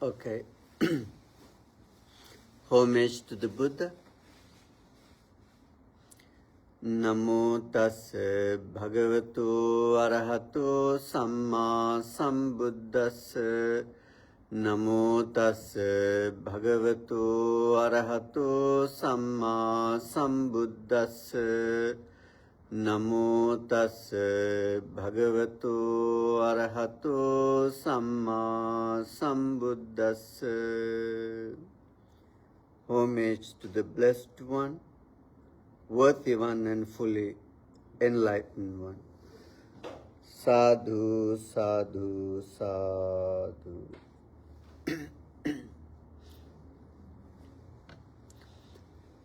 Okay. Homage to the Buddha. Namo tassa bhagavato arahato samma sambuddhassa. Namo tassa bhagavato arahato samma sambuddhassa. Namo tassa bhagavato arahato samma sambuddhassa. Homage to the Blessed One, worthy one and fully enlightened one. Sadhu, sadhu, sadhu.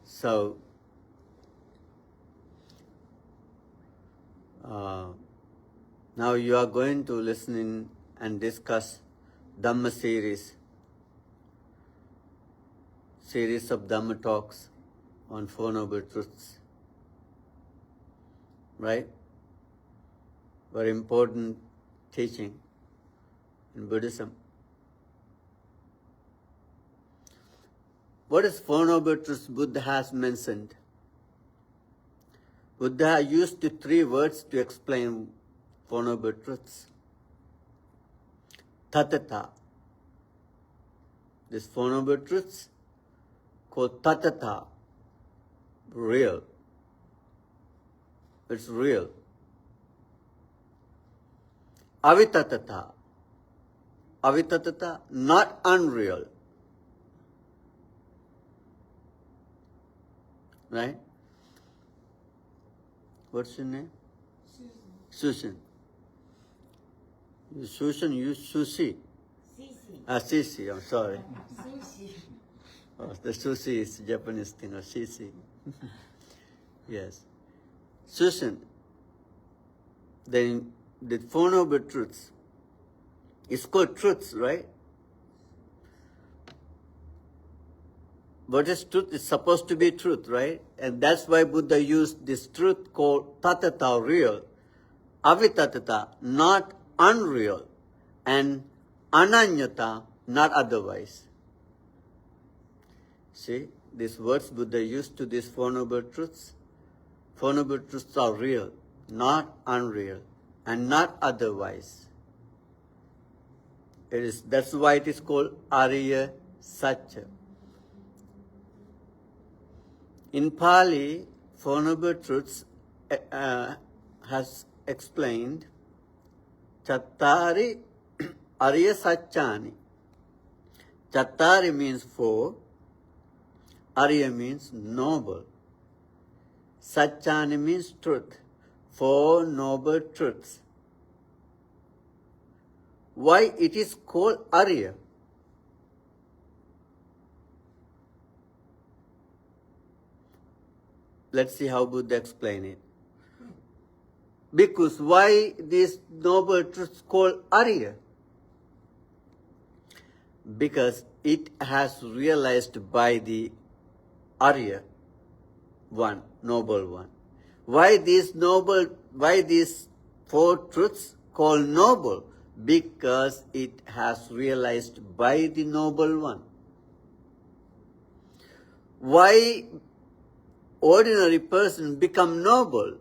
So, now you are going to listen in and discuss Dhamma series of Dhamma talks on Four Noble Truths. Right? Very important teaching in Buddhism. What is Four Noble Truths Buddha has mentioned? Buddha used the three words to explain Four Noble Truths. Tatata. These Four Noble Truths called tatata, real. It's real. Avitatata. Avitatata, not unreal. Right? What's your name? Susan. Susan, you sushi. Sisi, I'm sorry. Oh, the sushi is Japanese thing, or sisi. Yes. Susan, then the Four Noble Truths. It's called truths, right? What is truth? It's supposed to be truth, right? And that's why Buddha used this truth called tatata, real, avitatata, not unreal, and ananyata, not otherwise. See, these words Buddha used to these Four Noble Truths. Four Noble Truths are real, not unreal, and not otherwise. That's why it is called Ariya Satya. In Pali, Four Noble Truths has explained Chattari Ariya Satyani. Chattari means four, Ariya means noble. Satyani means truth. Four Noble Truths. Why it is called Ariya? Let's see how Buddha explained it. Because why these Noble Truths called Ariya? Because it has realized by the Arya one, noble one. Why these four truths called noble? Because it has realized by the noble one. Why ordinary person become noble?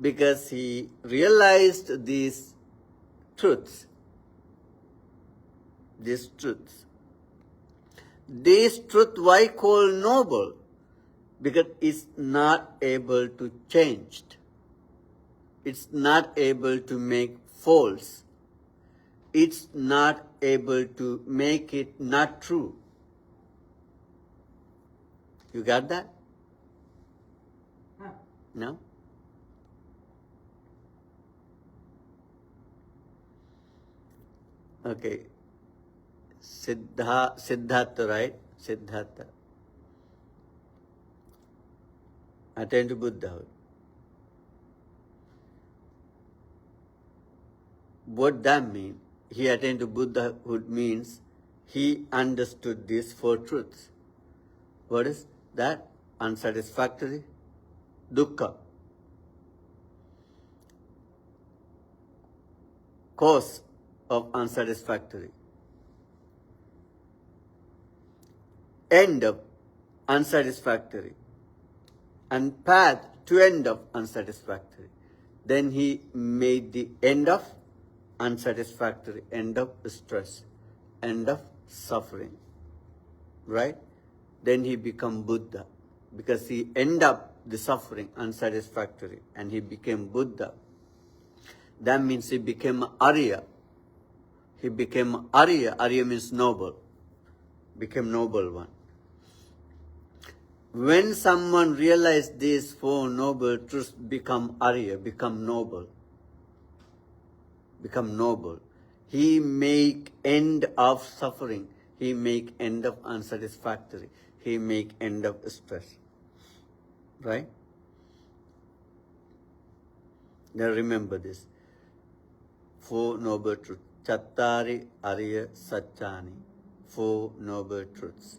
Because he realized these truths. These truths. This truth why called noble? Because it's not able to change. It's not able to make false. It's not able to make it not true. You got that? No? Okay. Siddhartha, right? Siddhartha. Attained to Buddhahood. What that means? He attained to Buddhahood means he understood these four truths. What is that? Unsatisfactory, Dukkha. Cause of unsatisfactory. end of unsatisfactory and path to end of unsatisfactory. Then he made the end of unsatisfactory, end of stress, end of suffering, right? Then he become Buddha because he end up the suffering unsatisfactory and he became Buddha. That means he became Arya. He became Arya. Arya means noble. Became noble one. When someone realizes these four noble truths, become Arya, become noble. Become noble. He make end of suffering. He make end of unsatisfactory. He make end of stress. Right? Now remember this. Four noble truths. Chattari Arya Satchani. Four noble truths.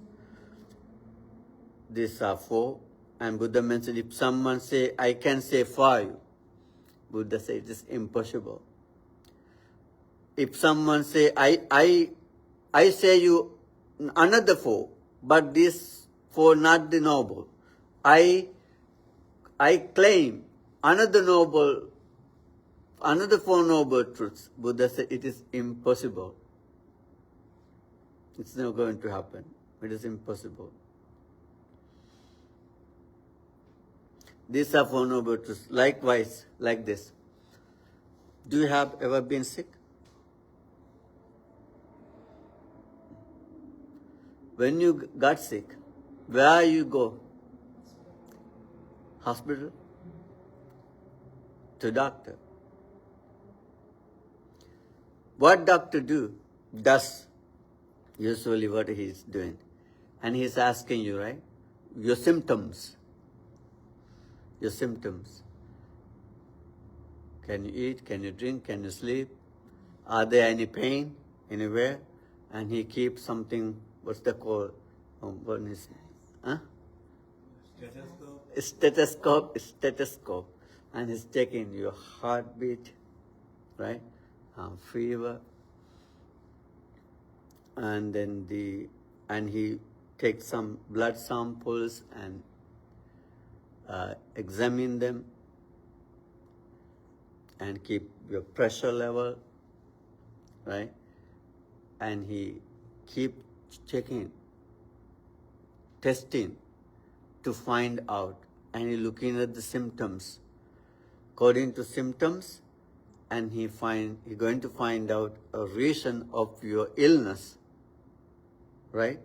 These are four. And Buddha mentioned if someone say, I can say five, Buddha said it is impossible. If someone say, I say you another four, but these four not the noble. I claim another four noble truths. Buddha said it is impossible. It's not going to happen. It is impossible. These are four noble truths. Likewise, like this. Do you have ever been sick? When you got sick, where you go? Hospital? To doctor. What doctor does usually what he's doing. And he's asking you, right? Your symptoms. Your symptoms. Can you eat? Can you drink? Can you sleep? Are there any pain anywhere? And he keeps something, what's the call? What is, huh? Stethoscope. And he's checking your heartbeat, right? Fever. And then he takes some blood samples and examine them and keep your pressure level, right? And he keep checking, testing to find out, and he looking at the symptoms. According to symptoms, and he going to find out a reason of your illness, right?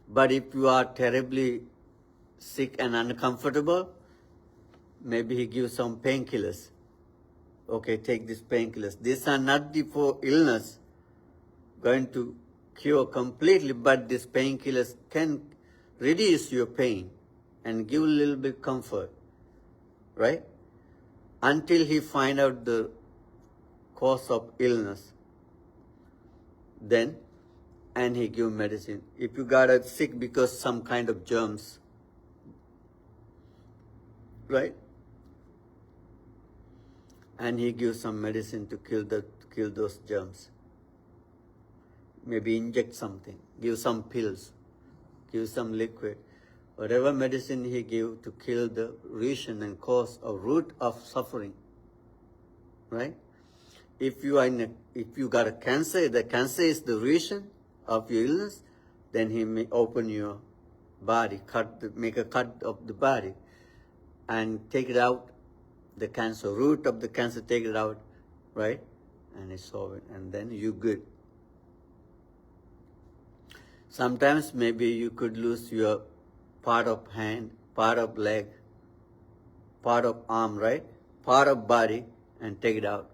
But if you are terribly sick and uncomfortable, maybe he gives some painkillers. Okay, take these painkillers. These are not the for illness going to cure completely, but these painkillers can reduce your pain and give a little bit comfort, right? Until he find out the cause of illness. Then, and he give medicine. If you got sick because some kind of germs, right? And he gives some medicine to kill those germs. Maybe inject something, give some pills, give some liquid. Whatever medicine he give to kill the reason and cause or root of suffering, right? If you got a cancer, the cancer is the reason of your illness, then he may open your body, make a cut of the body, and take it out, the cancer, root of the cancer, take it out, right? And it's solve it, and then you good. Sometimes maybe you could lose your part of hand, part of leg, part of arm, right? Part of body, and take it out,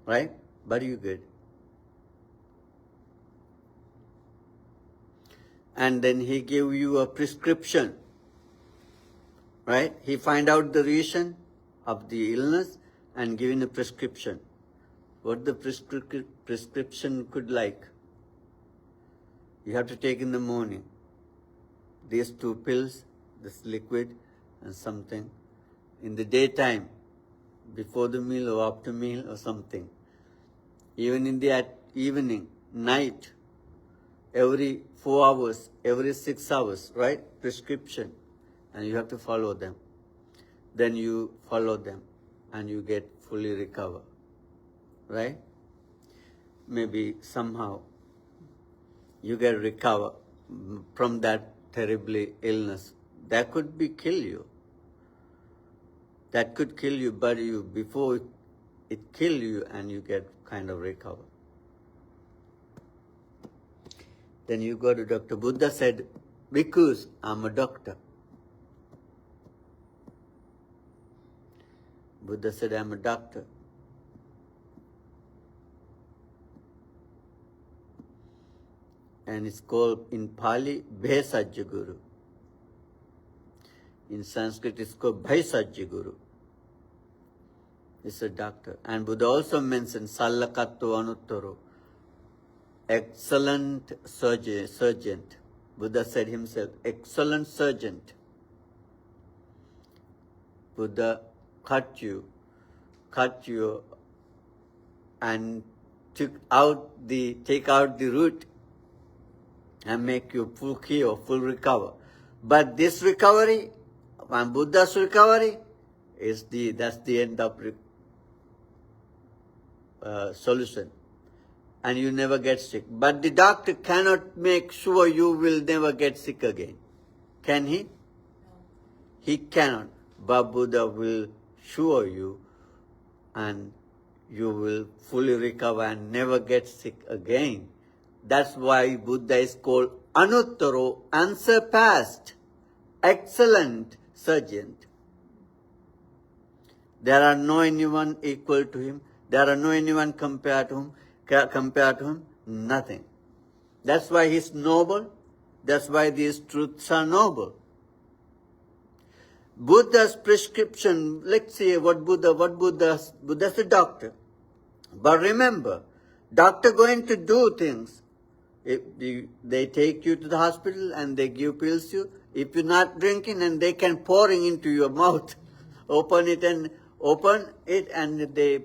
right? But you good. And then he give you a prescription, right? He find out the reason of the illness and giving a prescription. What the prescription could like? You have to take in the morning. These 2 pills, this liquid and something. In the daytime, before the meal or after meal or something. Even in the evening, night, every 4 hours, every 6 hours, right? Prescription. And you have to follow them. Then you follow them and you get fully recover, right? Maybe somehow you get recover from that terribly illness. That could be kill you. That could kill you, but before it kill you and you get kind of recover. Then you go to doctor. Buddha said, because I'm a doctor. Buddha said, I'm a doctor. And it's called in Pali, Bhesajya Guru. In Sanskrit, it's called Bhaisajya Guru. It's a doctor. And Buddha also mentioned Sallakatto Anuttaro, excellent surgeon. Buddha said himself, excellent surgeon. Buddha cut you and take out the root and make you full cure, full recover. But this recovery, and Buddha's recovery, that's the end of solution. And you never get sick. But the doctor cannot make sure you will never get sick again. Can he? No. He cannot. But Buddha will assure you and you will fully recover and never get sick again. That's why Buddha is called Anuttaro, unsurpassed, excellent surgeon. There are no anyone equal to him. There are no anyone compared to him. Nothing. That's why he's noble. That's why these truths are noble. Buddha's prescription, let's see Buddha's a doctor. But remember, doctor going to do things. If they take you to the hospital and they give pills you, if you're not drinking and they can pouring into your mouth, open it and they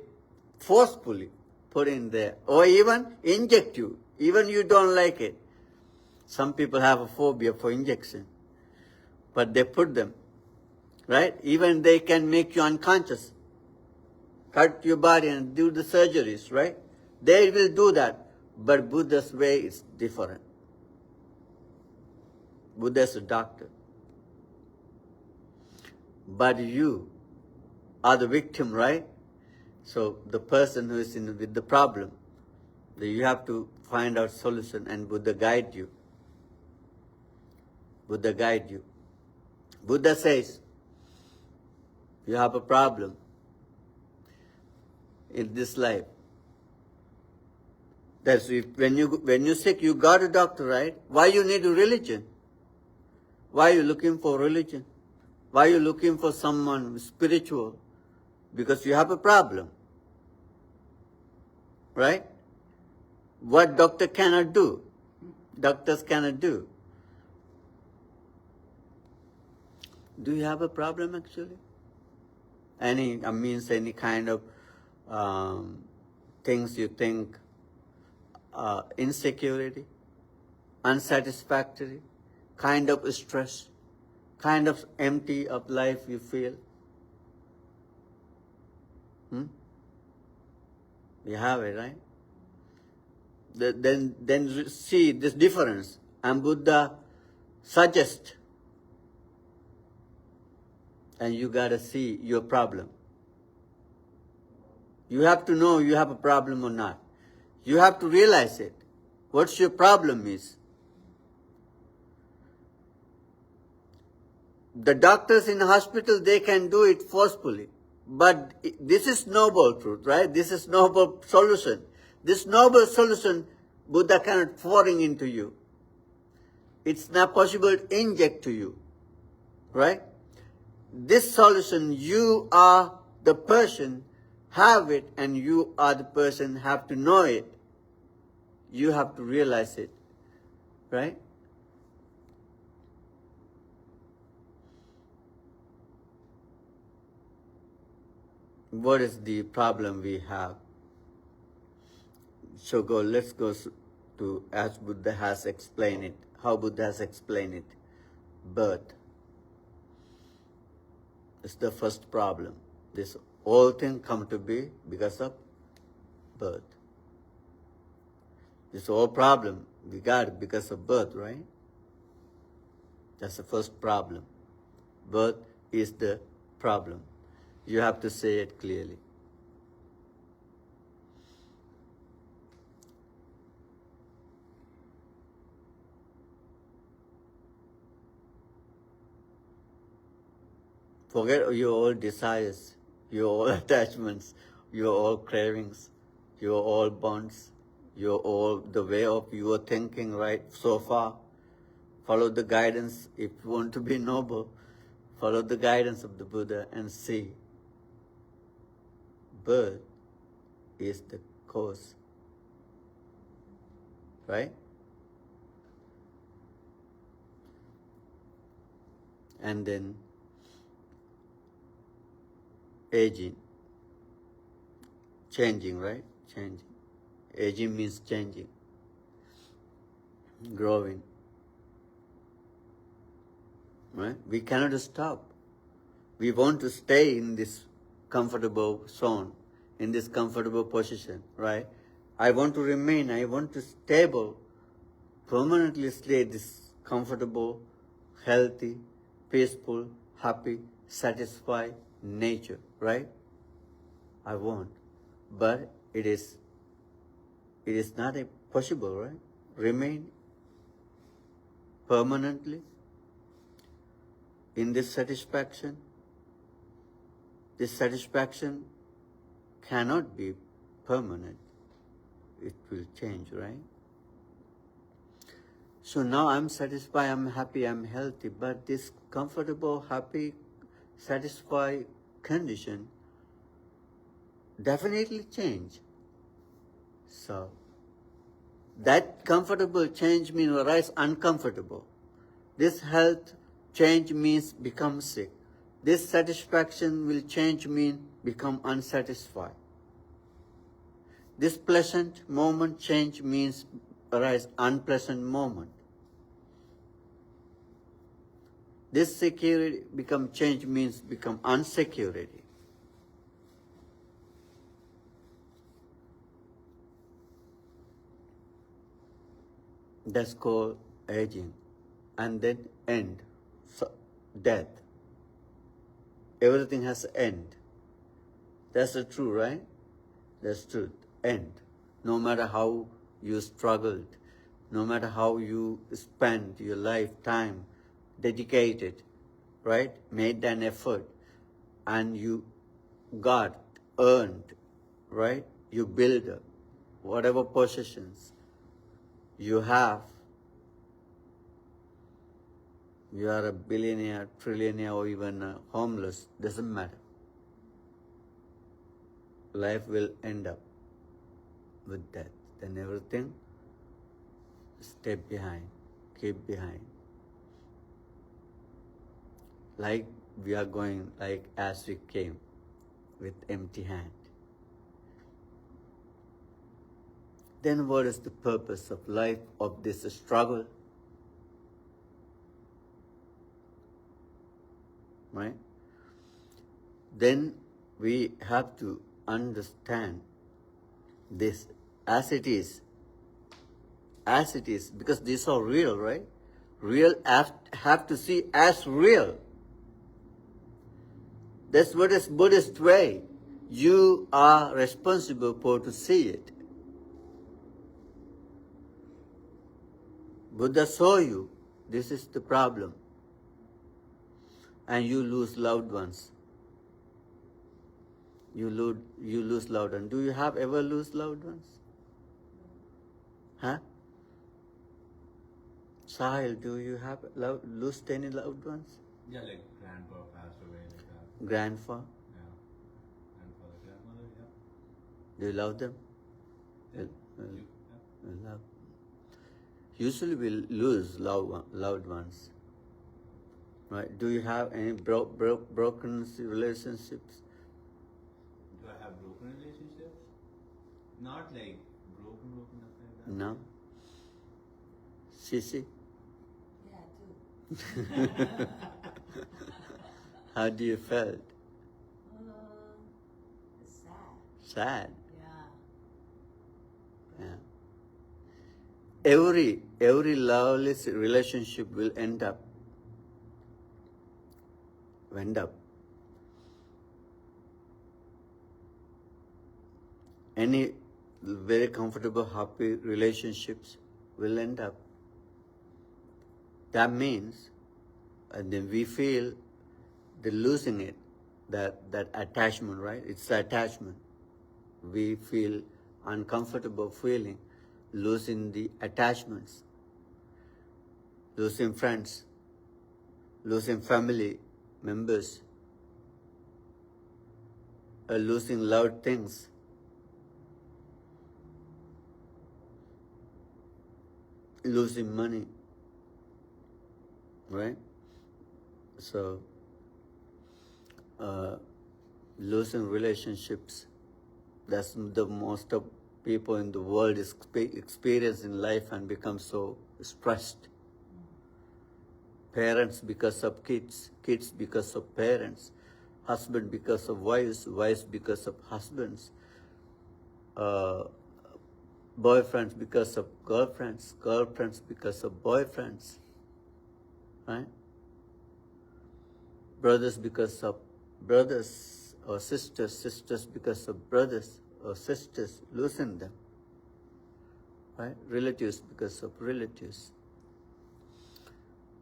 forcefully put in there. Or even inject you, even you don't like it. Some people have a phobia for injection, but they put them, right? Even they can make you unconscious, cut your body and do the surgeries, right? They will do that. But Buddha's way is different. Buddha is a doctor. But you are the victim, right? So the person who is with the problem, you have to find out solution and Buddha guide you. Buddha guide you. Buddha says, you have a problem in this life. That's when you're sick, you got a doctor, right? Why you need a religion? Why are you looking for religion? Why are you looking for someone spiritual? Because you have a problem, right? What doctor cannot do, doctors cannot do. Do you have a problem actually? Any kind of things you think, insecurity, unsatisfactory, kind of stress, kind of empty of life you feel? You have it, right? Then see this difference. And Buddha suggests, and you gotta see your problem. You have to know you have a problem or not. You have to realize it. What's your problem is. The doctors in the hospital, they can do it forcefully. But this is noble truth, right? This is noble solution. This noble solution, Buddha cannot pouring into you. It's not possible to inject to you, right? This solution, you are the person, have it, and you are the person, have to know it. You have to realize it, right? What is the problem we have? So let's go to, as Buddha has explained it, how Buddha has explained it, birth is the first problem. This whole thing come to be because of birth. This whole problem we got it because of birth, right? That's the first problem. Birth is the problem. You have to say it clearly. Forget your all desires, your all attachments, your all cravings, your all bonds, your all the way of your thinking right so far. Follow the guidance. If you want to be noble, follow the guidance of the Buddha and see. Birth is the cause. Right? And then aging. Changing, right? Changing. Aging means changing. Growing. Right? We cannot stop. We want to stay in this comfortable zone, in this comfortable position, right? I want to remain, I want to stable, permanently stay this comfortable, healthy, peaceful, happy, satisfied nature, right? I want. But it is not possible, right? Remain permanently in this satisfaction. This satisfaction cannot be permanent. It will change, right? So now I'm satisfied, I'm happy, I'm healthy, but this comfortable, happy, satisfied condition definitely change. So that comfortable change means arise uncomfortable. This health change means become sick. This satisfaction will change mean become unsatisfied. This pleasant moment change means arise unpleasant moment. This security become change means become unsecurity. That's called aging. And then end. So, death. Everything has an end. That's the truth, right? That's truth. End. No matter how you struggled, no matter how you spent your lifetime dedicated, right? Made an effort, and you got, earned, right? You build whatever possessions you have. You are a billionaire, trillionaire, or even homeless, doesn't matter. Life will end up with death. Then everything, step behind, keep behind. Like we are going, like as we came, with empty hand. Then what is the purpose of life, of this struggle? Right? Then we have to understand this as it is, because these are real, right? Real have to see as real. That's what is Buddhist way. You are responsible for to see it. Buddha saw you. This is the problem. And you lose loved ones. You lose loved ones. Do you have ever lose loved ones? Huh? Sahil, do you have lost any loved ones? Yeah, like grandpa passed away like that. Grandpa? Yeah. Grandfather, grandmother, yeah. Do you love them? Yeah. Love. Usually we lose loved ones. Right? Do you have any broken relationships? Do I have broken relationships? Not like broken, nothing like that. No. Sissy? Yeah, too. How do you felt? It's sad. Sad. Yeah. Yeah. Every lovely relationship will end up. Any very comfortable, happy relationships will end up. That means, and then we feel the losing it, that attachment, right? It's the attachment. We feel uncomfortable feeling, losing the attachments, losing friends, losing family members, losing loved things. Losing money, right? So, losing relationships, that's the most of people in the world experience in life and become so stressed. Parents because of kids, kids because of parents, husband because of wives, wives because of husbands, boyfriends because of girlfriends, girlfriends because of boyfriends, right? Brothers because of brothers or sisters, sisters because of brothers or sisters, losing them, right? Relatives because of relatives.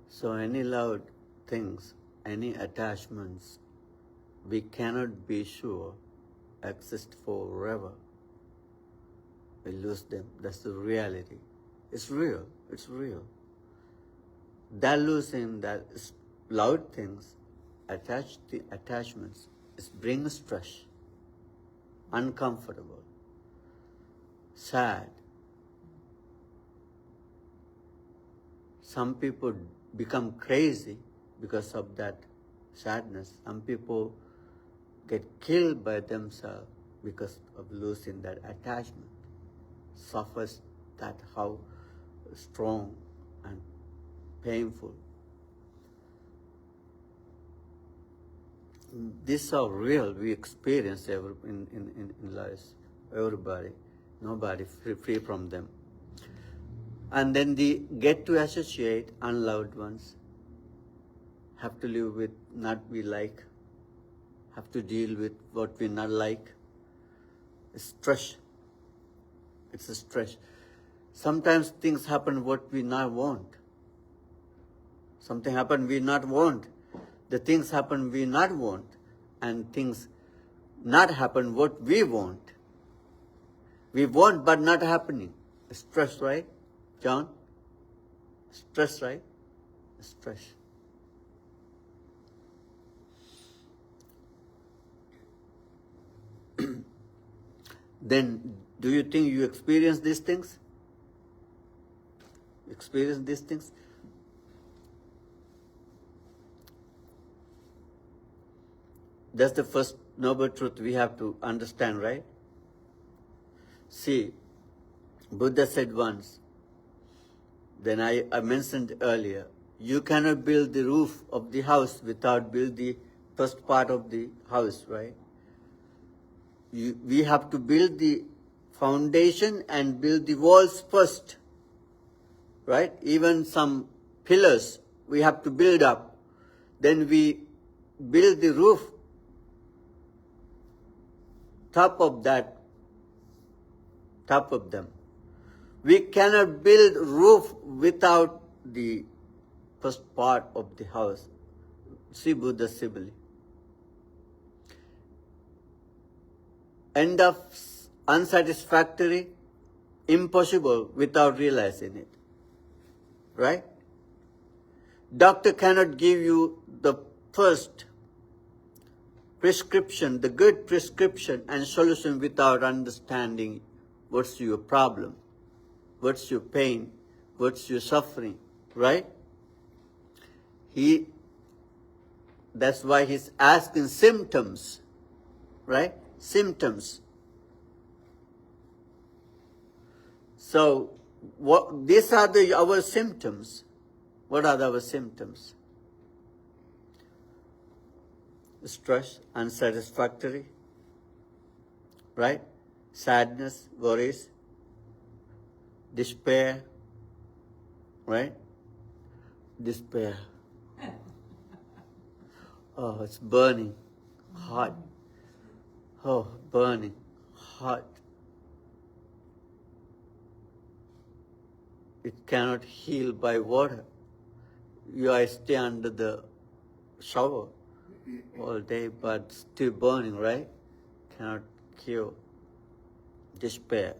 So any loved things, any attachments, we cannot be sure exist forever. We lose them. That's the reality. It's real. It's real. That losing that loud things, attachments, it brings stress, uncomfortable, sad. Some people become crazy because of that sadness. Some people get killed by themselves because of losing that attachment. Suffers that how strong and painful. These are real. We experience in lives. Everybody, nobody free from them. And then they get to associate unloved ones. Have to live with not we like. Have to deal with what we not like. Stress. It's a stress. Sometimes things happen what we not want. Something happen we not want. The things happen we not want. And things not happen what we want. We want but not happening. Stress, right, John? Stress, right? Stress. Then, do you think you experience these things? Experience these things? That's the first noble truth we have to understand, right? See, Buddha said once, then I mentioned earlier, you cannot build the roof of the house without build the first part of the house, right? We have to build the foundation and build the walls first, right? Even some pillars we have to build up. Then we build the roof, top of them. We cannot build roof without the first part of the house. See Buddha simile. End of unsatisfactory, impossible without realizing it. Right? Doctor cannot give you the first prescription, the good prescription and solution without understanding what's your problem, what's your pain, what's your suffering, right? That's why he's asking symptoms, right? Symptoms. So These are our symptoms. What are our symptoms? Stress, unsatisfactory, right? Sadness, worries, despair, right? Despair. Oh, it's burning, hot. Oh, burning, hot. It cannot heal by water. You stay under the shower all day, but still burning, right? Cannot cure. Despair,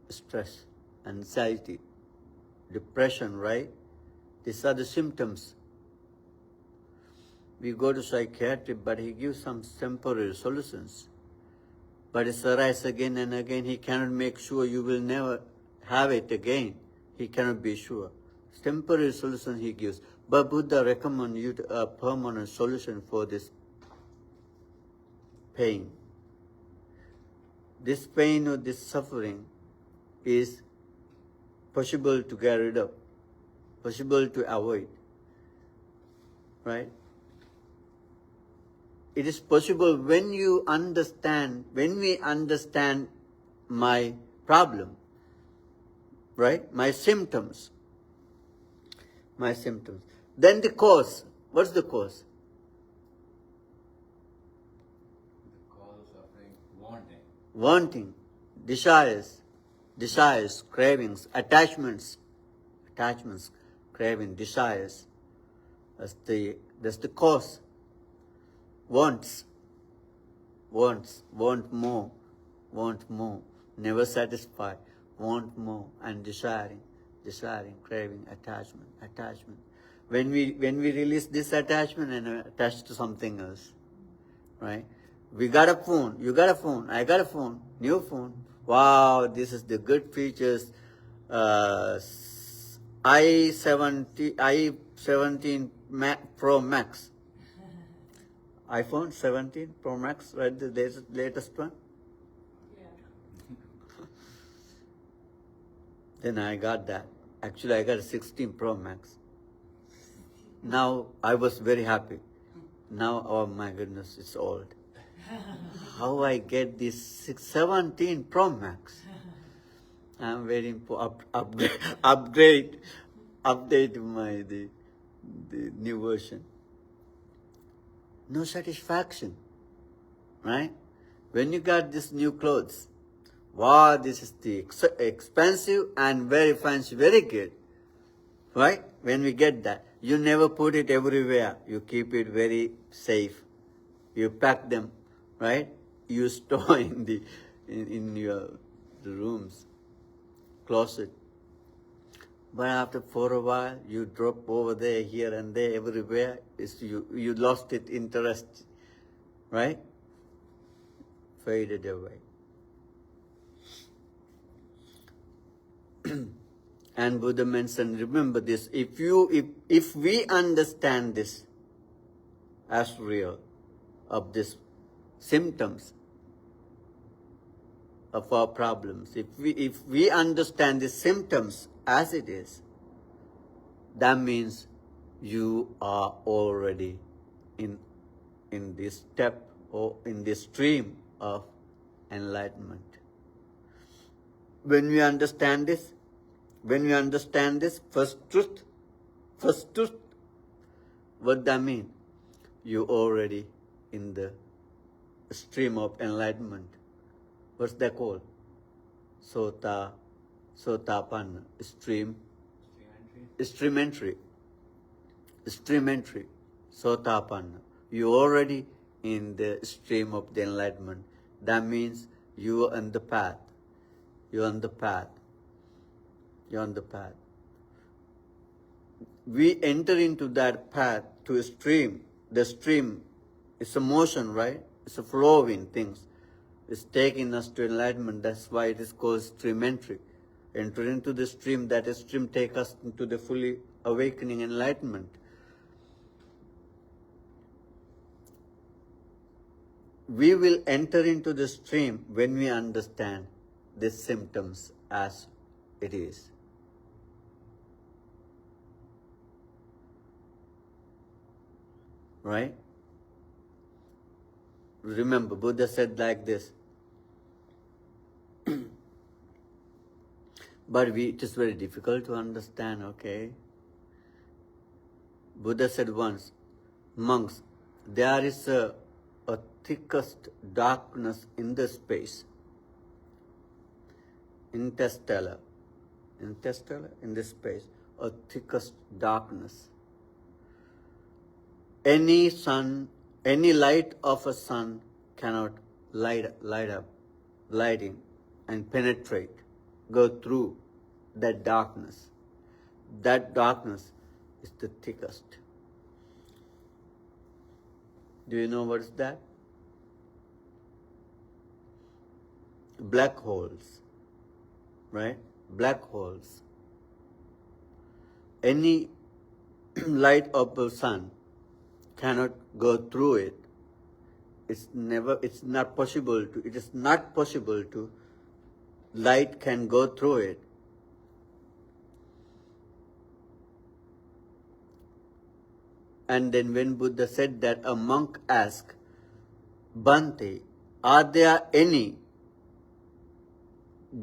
stress, anxiety, depression, right? These are the symptoms. We go to psychiatry, but he gives some temporary solutions. But it arises again and again. He cannot make sure you will never have it again. He cannot be sure. Temporary solution he gives. But Buddha recommends you a permanent solution for this pain. This pain or this suffering is possible to get rid of, possible to avoid, right? It is possible when we understand my problem, right? My symptoms. Then the cause. What's the cause? The cause of suffering, wanting. Wanting, desires, cravings, attachments, craving, desires. That's the cause. Wants, want more, never satisfied, want more, and desiring, craving, attachment. When we release this attachment and attach to something else, right? We got a phone, you got a phone, I got a phone, new phone. Wow, this is the good features. i17 Pro Max. iPhone 17 Pro Max, right? The latest one. Yeah. Then I got that. Actually, I got a 16 Pro Max. Now I was very happy. Now, oh my goodness, it's old. How I get this 17 Pro Max? I'm waiting for update the new version. No satisfaction, right? When you got this new clothes, wow, this is the expensive and very fancy, very good, right? When we get that, you never put it everywhere. You keep it very safe. You pack them, right? You store in your rooms, closet. But after for a while, you drop over there, here and there, everywhere. You lost it interest, right? Faded away. And Buddha mentioned, remember this: if we understand this as real, of these symptoms of our problems, if we understand the symptoms as it is, that means you are already in this step or in this stream of enlightenment. When we understand this, first truth, what that mean? You already in the stream of enlightenment. What's that called? Sotapanna, stream entry, Sotapanna. You already in the stream of the enlightenment. That means you are on the path. You're on the path. We enter into that path to a stream. The stream is a motion, right? It's a flowing things. It's taking us to enlightenment. That's why it is called stream entry. Enter into the stream. That stream take us into the fully awakening enlightenment. We will enter into the stream when we understand these symptoms as it is. right? Remember, Buddha said like this. But it is very difficult to understand, okay? Buddha said once, monks, there is a thickest darkness in the space, interstellar, in this space, a thickest darkness. Any light of a sun cannot light in and penetrate, go through that darkness. That darkness is the thickest. Do you know what is that? Black holes, right? Black holes. Any light of the sun cannot go through it. It is not possible to, light can go through it. And then when Buddha said that, a monk asked, Bhante, are there any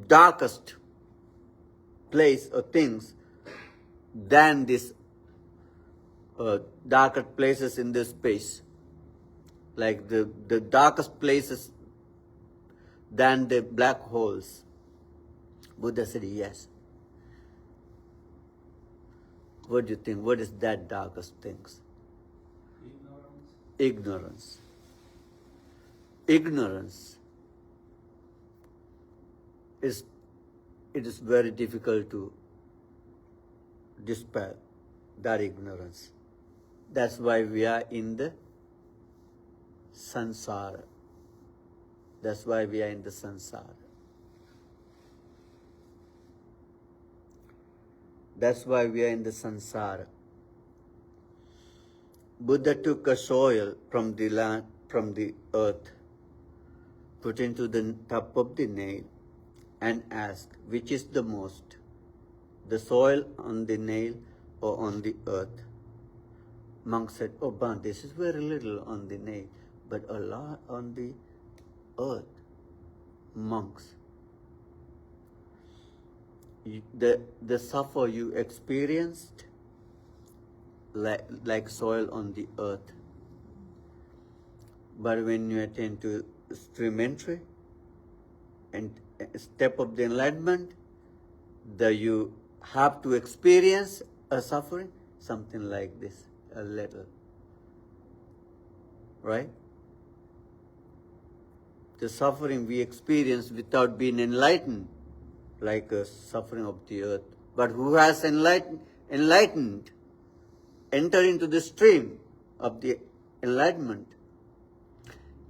darkest place or things than this darker places in this space? Like the darkest places than the black holes? Buddha said yes. What do you think? What is that darkest things? Ignorance. Ignorance. It is very difficult to dispel that ignorance. That's why we are in the samsara. That's why we are in the samsara. That's why we are in the samsara. Buddha took a soil from the land, from the earth, put into the top of the nail, and asked, which is the most, the soil on the nail or on the earth? Monk said, oh, Bhante, this is very little on the nail, but a lot on the earth. Monks, the suffer you experienced like soil on the earth. But when you attain to stream entry and step of the enlightenment, you have to experience a suffering, something like this, a little. Right? The suffering we experience without being enlightened, like a suffering of the earth. But who has enlightened, enter into the stream of the enlightenment,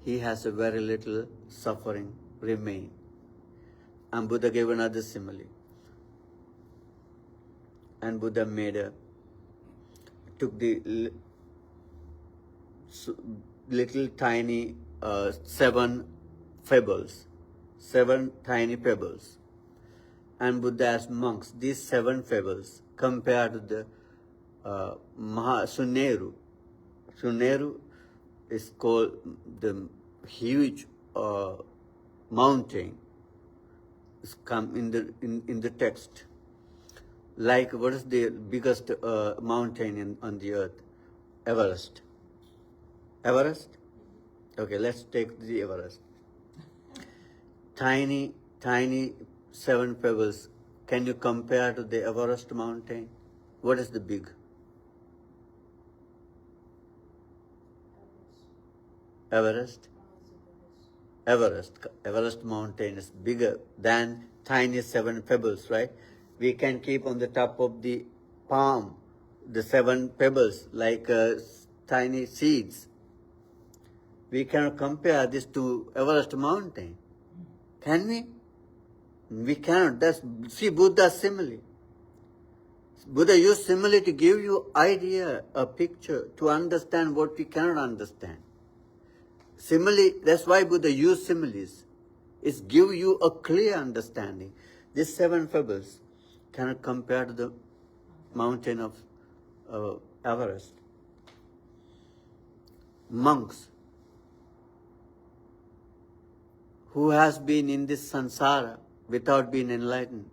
he has a very little suffering remain. And Buddha gave another simile. And Buddha took the little tiny 7 pebbles, 7 tiny pebbles. And Buddha asked monks, these 7 pebbles compared to the Suneru. Suneru is called the huge mountain. It's come in the text. Like, what is the biggest mountain on the earth? Everest. Everest? Okay, let's take the Everest. Tiny 7 pebbles. Can you compare to the Everest mountain? What is the big? Everest? Everest mountain is bigger than tiny 7 pebbles, right? We can keep on the top of the palm the 7 pebbles like tiny seeds. We cannot compare this to Everest mountain. Can we? We cannot. See Buddha's simile. Buddha used simile to give you idea, a picture, to understand what we cannot understand. Simile, that's why Buddha used similes. It's give you a clear understanding. These 7 pebbles cannot compare to the mountain of Everest. monks who has been in this samsara without being enlightened.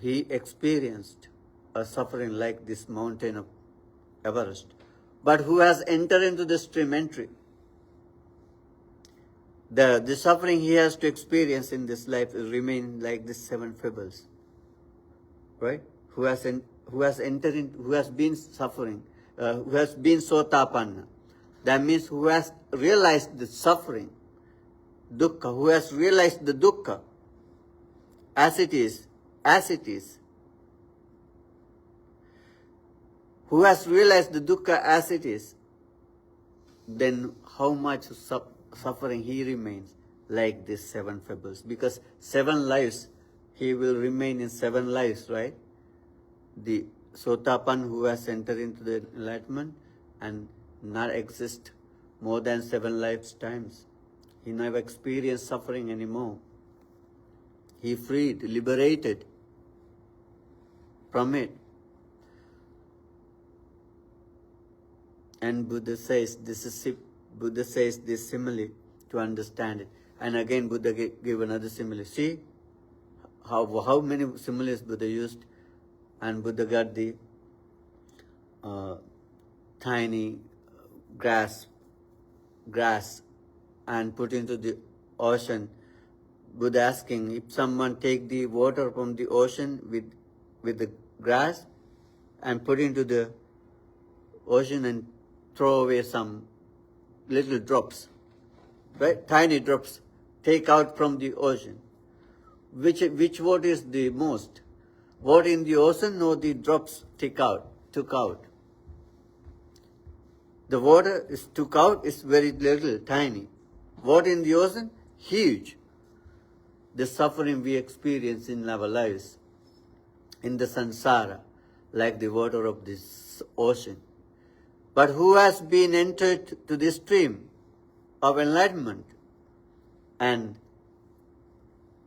He experienced a suffering like this mountain of Everest. But who has entered into the stream entry, the suffering he has to experience in this life will remain like the seven fables. Right? Who has entered in, who has been suffering, who has been sotapanna. That means who has realized the suffering, dukkha, who has realized the dukkha as it is. Who has realized the dukkha as it is, then how much suffering he remains like these seven fables. Because 7 lives, he will remain in 7 lives, right? The Sotapan who has entered into the enlightenment and not exist more than 7 lifetimes. He never experienced suffering anymore. He freed, liberated from it. And Buddha says this simile to understand it. And again Buddha gave another simile. See how many similes Buddha used. And Buddha got the tiny grass and put into the ocean. Buddha asking, if someone take the water from the ocean with the grass and put into the ocean and throw away some little drops, right? Tiny drops, take out from the ocean. Which water is the most? Water in the ocean or the drops took out? The water is took out is very little, tiny. Water in the ocean, huge. The suffering we experience in our lives, in the samsara, like the water of this ocean. But who has been entered to the stream of enlightenment, and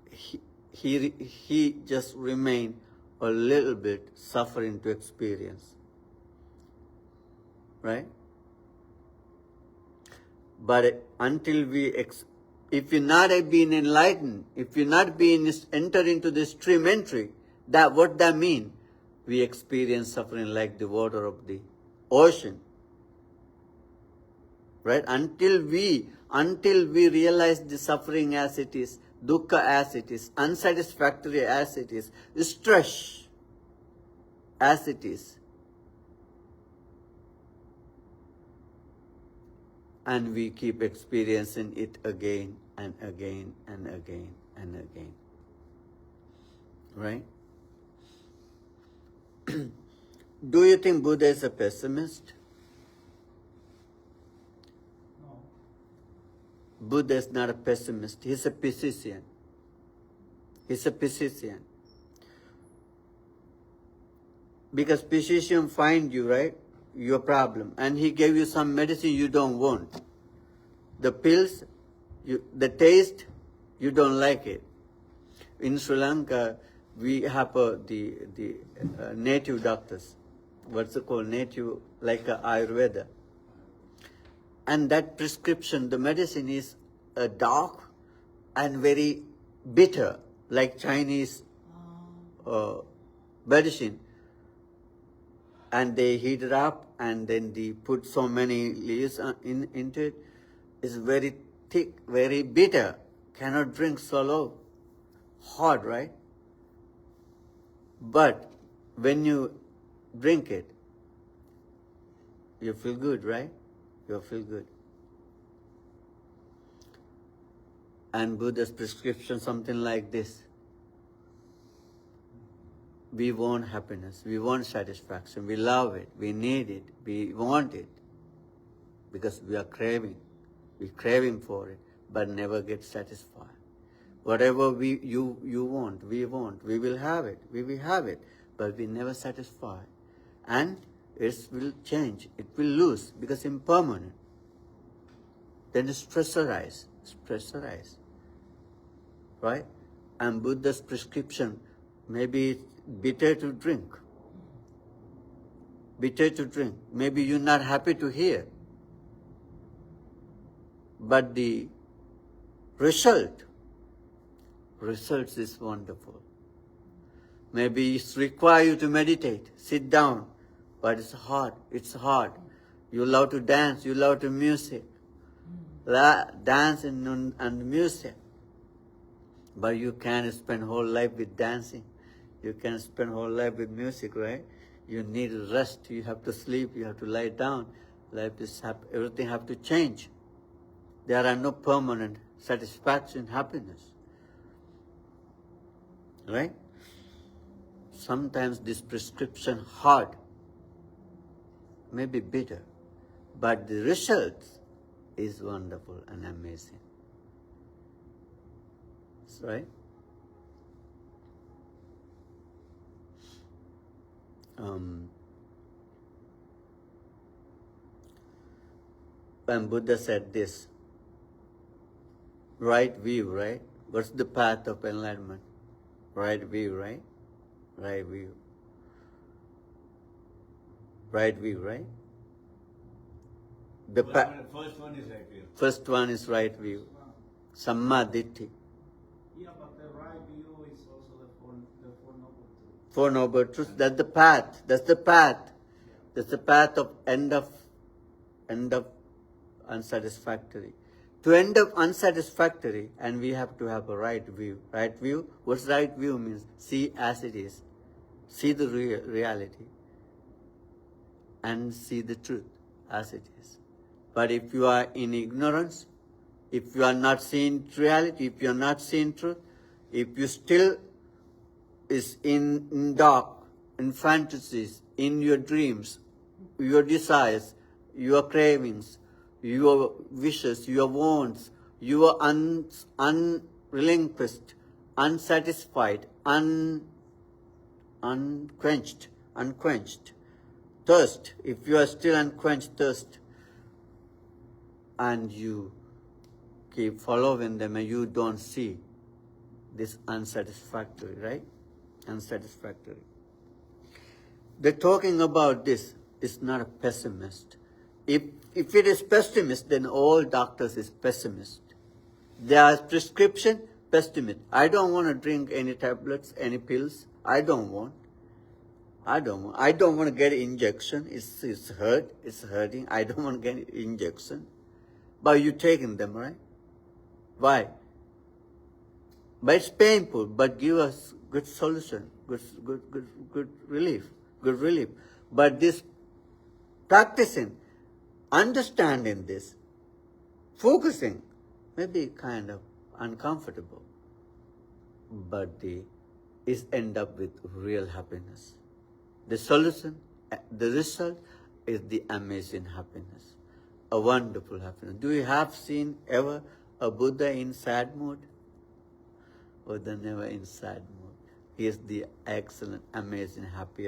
he just remained a little bit suffering to experience, right? But until if you're not been enlightened, if you're not been entered into the stream entry, what that mean? We experience suffering like the water of the ocean. Right? Until we realize the suffering as it is, dukkha as it is, unsatisfactory as it is, stress as it is, and we keep experiencing it again and again and again and again. Right? Do you think Buddha is a pessimist? Buddha is not a pessimist. He's a physician. Because physician find you, right, your problem, and he gave you some medicine you don't want. The pills, the taste, you don't like it. In Sri Lanka, we have the native doctors. What's it called? Native, like Ayurveda. And that prescription, the medicine is dark and very bitter, like Chinese medicine. And they heat it up and then they put so many leaves into it. It's very thick, very bitter. Cannot drink so low. Hot, right? But when you drink it, you feel good, right? You feel good. And Buddha's prescription, something like this. We want happiness, we want satisfaction, we love it, we need it, we want it. Because we are craving. We're craving for it, but never get satisfied. Whatever you want, we will have it, but we never satisfy. And it will change, it will lose, because impermanent. Then it's pressurized. Right? And Buddha's prescription, maybe it's bitter to drink. Maybe you're not happy to hear. But the results is wonderful. Maybe it's require you to meditate, sit down, but it's hard. You love to dance, you love to music, dance and music. But you can't spend whole life with dancing. You can't spend whole life with music, right? You need rest, you have to sleep, you have to lie down. Everything have to change. There are no permanent satisfaction, happiness. Right? Sometimes this prescription hard, maybe bitter, but the results is wonderful and amazing. That's right? When Buddha said this, right view, right? What's the path of enlightenment? Right view, right? Right view. Right view, right? The First one is right view. first one is right view. Samma Ditti. Yeah, but the right view is also the Four Noble Truths. Four Noble Truths. That's the path. That's the path. That's the path of end of unsatisfactory. To end up unsatisfactory, and we have to have a right view. Right view? What's right view means? See as it is. See the reality. And see the truth as it is. But if you are in ignorance, if you are not seeing reality, if you are not seeing truth, if you still is in dark, in fantasies, in your dreams, your desires, your cravings, your wishes, your wants, you are unrelinquished, unsatisfied, unquenched. Thirst, if you are still unquenched thirst, and you keep following them and you don't see this unsatisfactory, right? Unsatisfactory. They're talking about this. It's not a pessimist. If it is pessimist, then all doctors is pessimist. Their prescription, pessimist. I don't want to drink any tablets, any pills. I don't want to get injection. It's hurting. I don't want to get injection. But you taking them, right? Why? But it's painful, but give us good solution, good relief. But this practicing, understanding this, focusing, may be kind of uncomfortable, but is end up with real happiness. The solution, the result is the amazing happiness, a wonderful happiness. Do you have seen ever a Buddha in sad mood? Buddha never in sad mood. He is the excellent, amazing, happy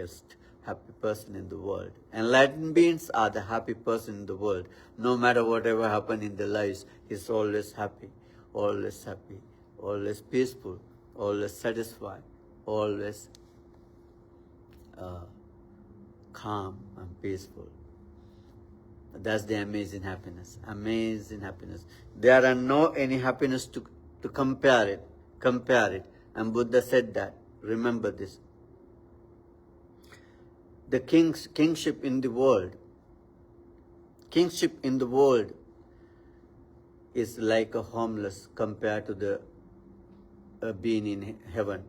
person in the world. Enlightened beings are the happy person in the world. No matter whatever happens in their lives, he's always happy, always peaceful, always satisfied, always calm and peaceful. That's the amazing happiness. Amazing happiness. There are no any happiness to compare it. And Buddha said that. Remember this. The kingship in the world is like a homeless compared to the being in heaven.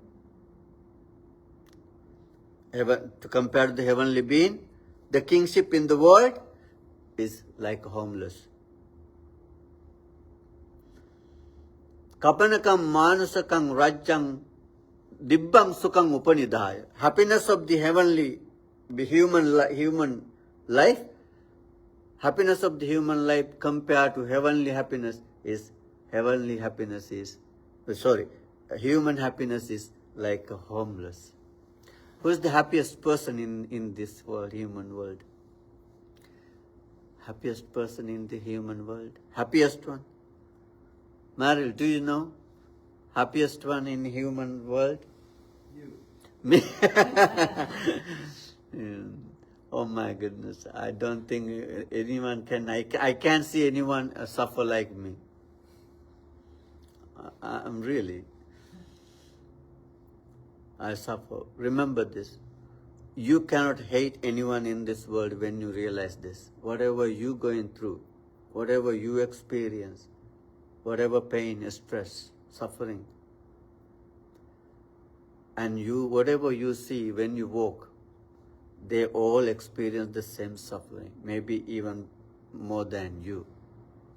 To compare to the heavenly being, the kingship in the world is like homeless. Kapanakam manusakam rajjang dibbam sukang upanidhaya. Happiness of the heavenly, the human life, happiness of the human life compared to human happiness is like a homeless. Who is the happiest person in this world, human world? Happiest person in the human world? Happiest one? Meryl, do you know? Happiest one in the human world? You. Me? Oh my goodness, I don't think anyone can, I can't see anyone suffer like me. I'm really, I suffer. Remember this. You cannot hate anyone in this world when you realize this. Whatever you're going through, whatever you experience, whatever pain, stress, suffering, and whatever you see when you walk, they all experience the same suffering, maybe even more than you.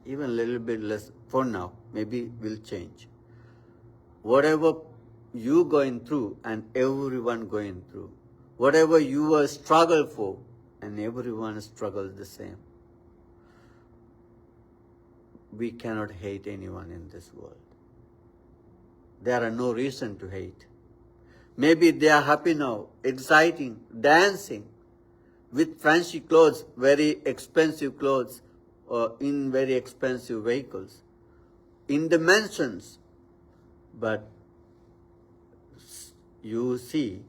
Even a little bit less for now, maybe will change. Whatever you going through and everyone going through, whatever you are struggle for, and everyone struggles the same. We cannot hate anyone in this world. There are no reason to hate. Maybe they are happy now, exciting, dancing, with fancy clothes, very expensive clothes, or in very expensive vehicles, in the mansions. But you see,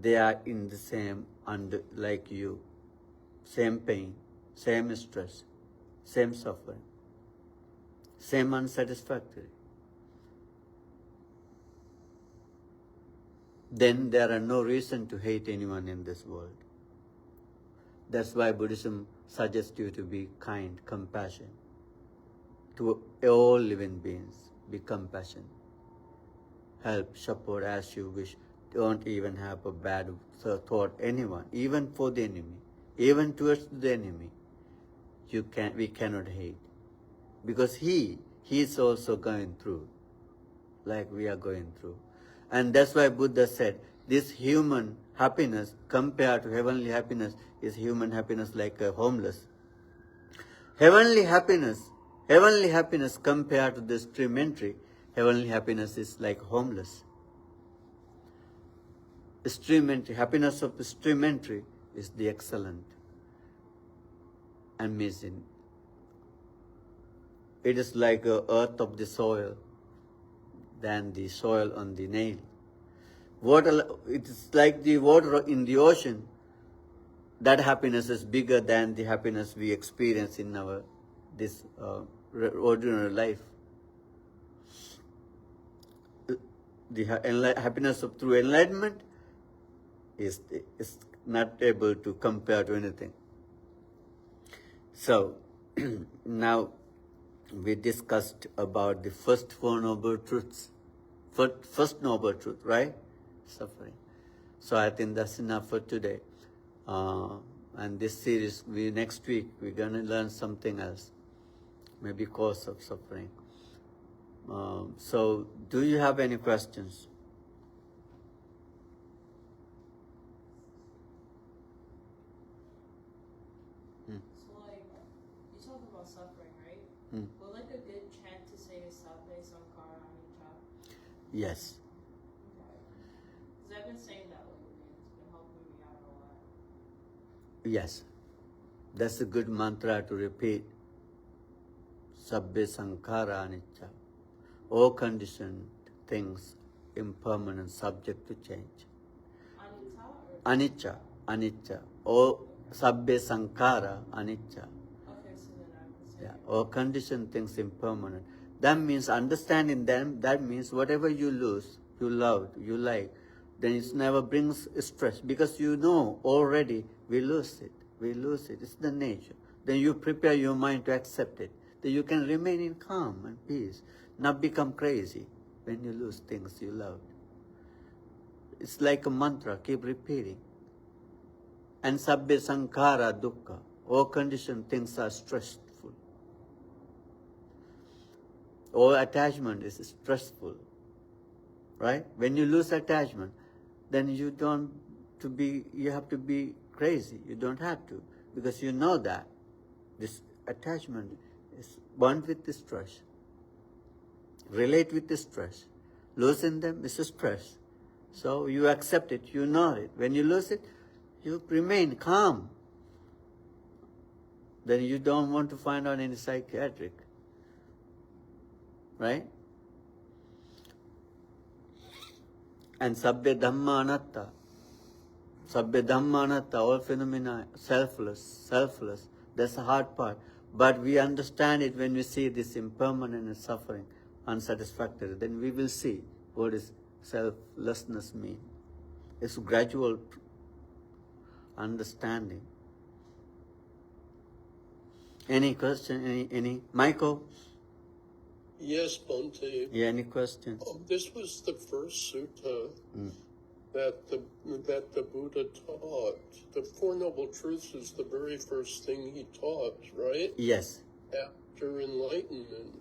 they are in the same, like you, same pain, same stress, same suffering, same unsatisfactory. Then there are no reason to hate anyone in this world. That's why Buddhism suggests you to be kind, compassion to all living beings. Be compassionate. Help, support as you wish. Don't even have a bad thought anyone, even for the enemy, even towards the enemy. We cannot hate, because he is also going through, like we are going through. And that's why Buddha said, this human happiness compared to heavenly happiness is human happiness like a homeless. Heavenly happiness compared to the stream entry, heavenly happiness is like homeless. Stream entry, happiness of the stream entry is the excellent, amazing. It is like a earth of the soil than the soil on the nail. Water, it is like the water in the ocean. That happiness is bigger than the happiness we experience in this ordinary life. The happiness through enlightenment is not able to compare to anything. So now we discussed about the first four noble truths. First noble truth, right? Suffering. So I think that's enough for today. And this series, next week, we're going to learn something else. Maybe cause of suffering. So do you have any questions? So like, you talk about suffering, right? Hmm. Well, like a good chant to say is Sabbe Sankara Anicca. Yes. Okay. Because I've been saying that lately, and it's been helping me out a lot. Yes. That's a good mantra to repeat. Sabbe sankhara anicca. All conditioned things impermanent, subject to change. Anita or? Anicca, anicca. All sabbe sankhara anicca. Okay, so then I would say. Yeah. All conditioned things impermanent. That means understanding them, that means whatever you lose, you love, you like, then it never brings stress, because you know already we lose it. We lose it. It's the nature. Then you prepare your mind to accept it. Then you can remain in calm and peace, not become crazy when you lose things you love. It's like a mantra, keep repeating. And sabbe sankhara dukkha. All conditioned things are stressful. All attachment is stressful. Right? When you lose attachment, then you have to be crazy. You don't have to, because you know that this attachment is bond with the stress. Relate with the stress. Losing them is a stress. So you accept it, you know it. When you lose it, you remain calm. Then you don't want to find out any psychiatric. Right? And sabbe Dhamma anatta. Sabbe Dhamma anatta, all phenomena selfless. That's the hard part. But we understand it when we see this impermanent and suffering, unsatisfactory. Then we will see what is selflessness mean. It's gradual understanding. Any question? Any? Michael? Yes, Bhante. Yeah, any question? This was the first sutta that the Buddha taught. The Four Noble Truths is the very first thing he taught, right? Yes. After enlightenment.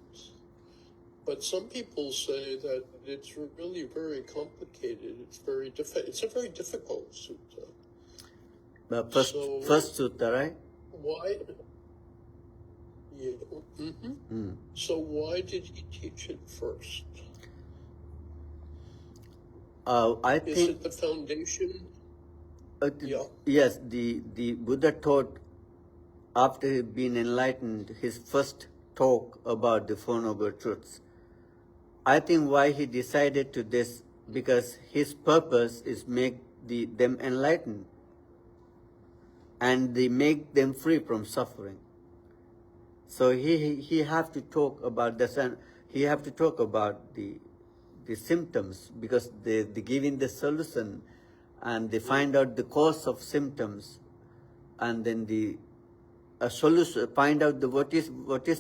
But some people say that it's really very complicated. It's very It's a very difficult sutta. The first sutta, right? Why? Yeah. So why did he teach it first? I Is think it the foundation? Yeah. yes, the Buddha taught after he been enlightened his first talk about the Four Noble Truths. I think why he decided to this because his purpose is make them enlightened and they make them free from suffering. So he have to talk about this and he have to talk about the symptoms because they giving the solution and they find out the cause of symptoms and then a solution, find out what is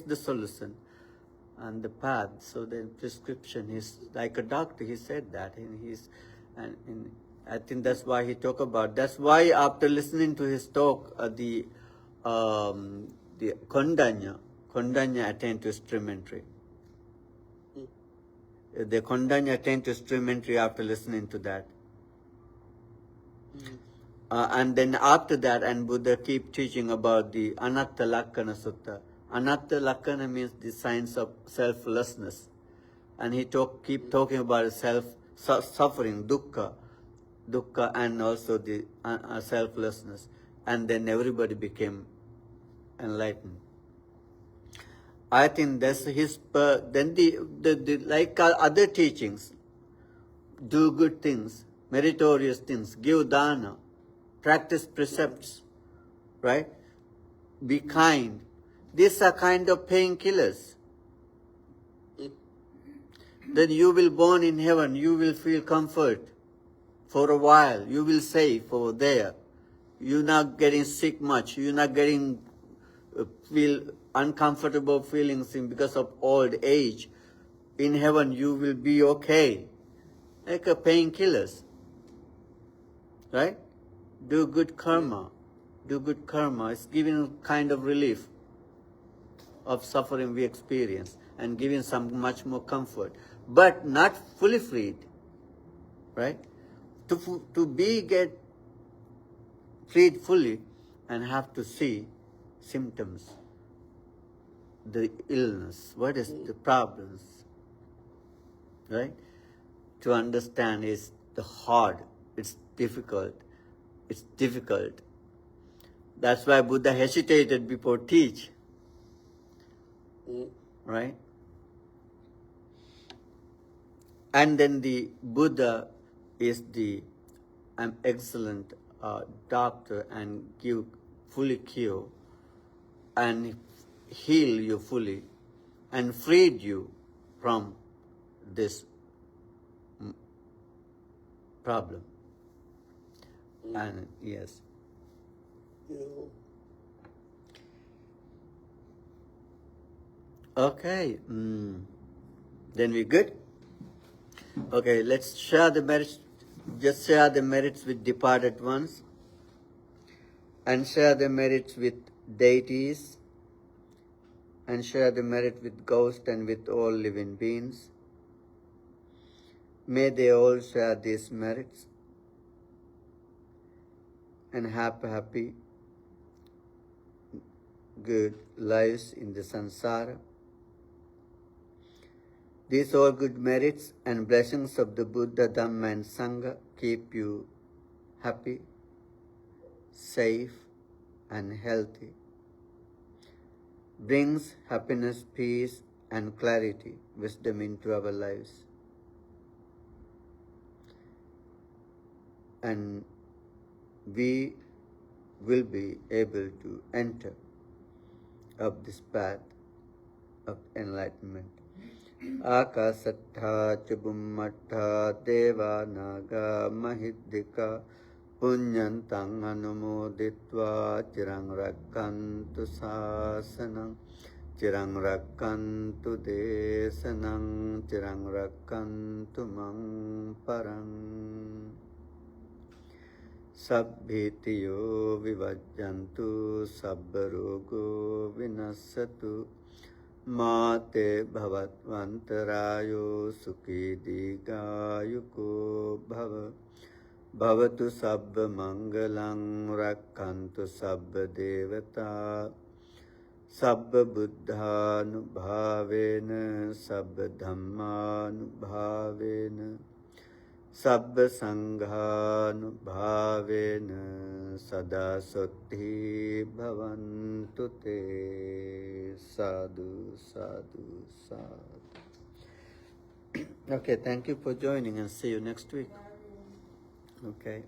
the solution and the path. So the prescription is like a doctor. He said that, and I think that's why he talked about. That's why after listening to his talk, the Kondanya attained to extrementary. The Kondanya attained to extrementary after listening to that. And then after that, and Buddha keep teaching about the Anatta Lakkana Sutta. Anatta Lakkana means the signs of selflessness. And he keep talking about suffering, Dukkha, and also the selflessness. And then everybody became enlightened. I think that's his, then the like other teachings, do good things, meritorious things, give dana, practice precepts, right? Be kind. These are kind of painkillers. Then you will born in heaven, you will feel comfort for a while, you will safe over there. You're not getting sick much, you're not getting feel uncomfortable feelings because of old age. In heaven you will be okay. Like a painkillers. Right? Do good karma. Do good karma. It's giving kind of relief of suffering we experience and giving some much more comfort. But not fully freed. Right? To get freed fully and have to see symptoms, the illness, what is the problems, right? To understand is the hard, it's difficult. That's why Buddha hesitated before teach, right? And then the Buddha is the excellent doctor and give fully cure and heal you fully and freed you from this problem. And yes. Yeah. Okay. Then we good? Okay, let's share the merits. Just share the merits with departed ones and share the merits with deities and share the merit with ghosts and with all living beings. May they all share these merits and have happy, good lives in the samsara. These all good merits and blessings of the Buddha, Dhamma and Sangha keep you happy, safe and healthy. Brings happiness, peace and clarity, wisdom into our lives. And we will be able to enter up this path of enlightenment. Akasattha ca Bhummattha Deva Naga Mahiddhika Punyantang Anumoditva Chirang Rakkantu Sasanam Chirang Rakkantu Desanam Chirang Rakkantu Mang Parang Sabbhitiyo Vivajjantu Sabbarogo Vinassatu Mate Bhavatvantarayo Sukhi Digayuko Bhava Bhavatu Sabba Mangalang Rakkantu Sabba Devata Sabba Buddhanubhavena Sabba Dhammanubhavena Sabba Sanghanubhavena Sada Sotti Bhavantu Te. Sadhu, sadhu, sadhu. Okay, thank you for joining and see you next week. Okay.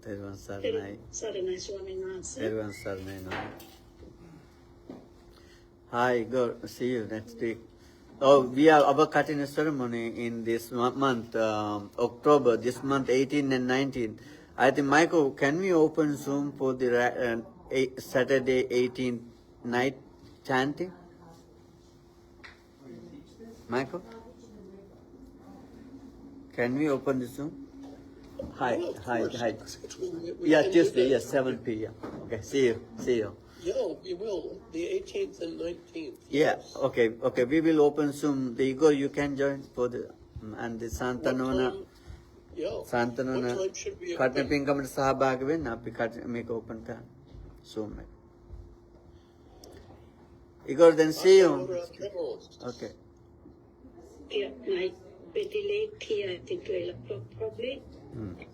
Everyone Saranai. Everyone Saranai. Hi, go see you next week. Oh, we have our cutting ceremony in this month, October, this month 18 and 19. I think, Michael, can we open Zoom for the Saturday 18th night chanting? Michael? Can we open the Zoom? Hi. Yeah, Tuesday, yes, 7 p.m. Okay, see you. Yeah, we will. The 18th and 19th. Yeah, okay. We will open Zoom. The Igor, you can join for the and the Santanona. Yeah. Santanona. What time should we Katna open? Pinkamata Sahabag win. Api kat make open ka. Zoom. Igor, then see you. Okay. Yeah, might be delayed here. I think 12 o'clock probably. Okay.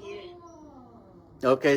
Yeah. Okay.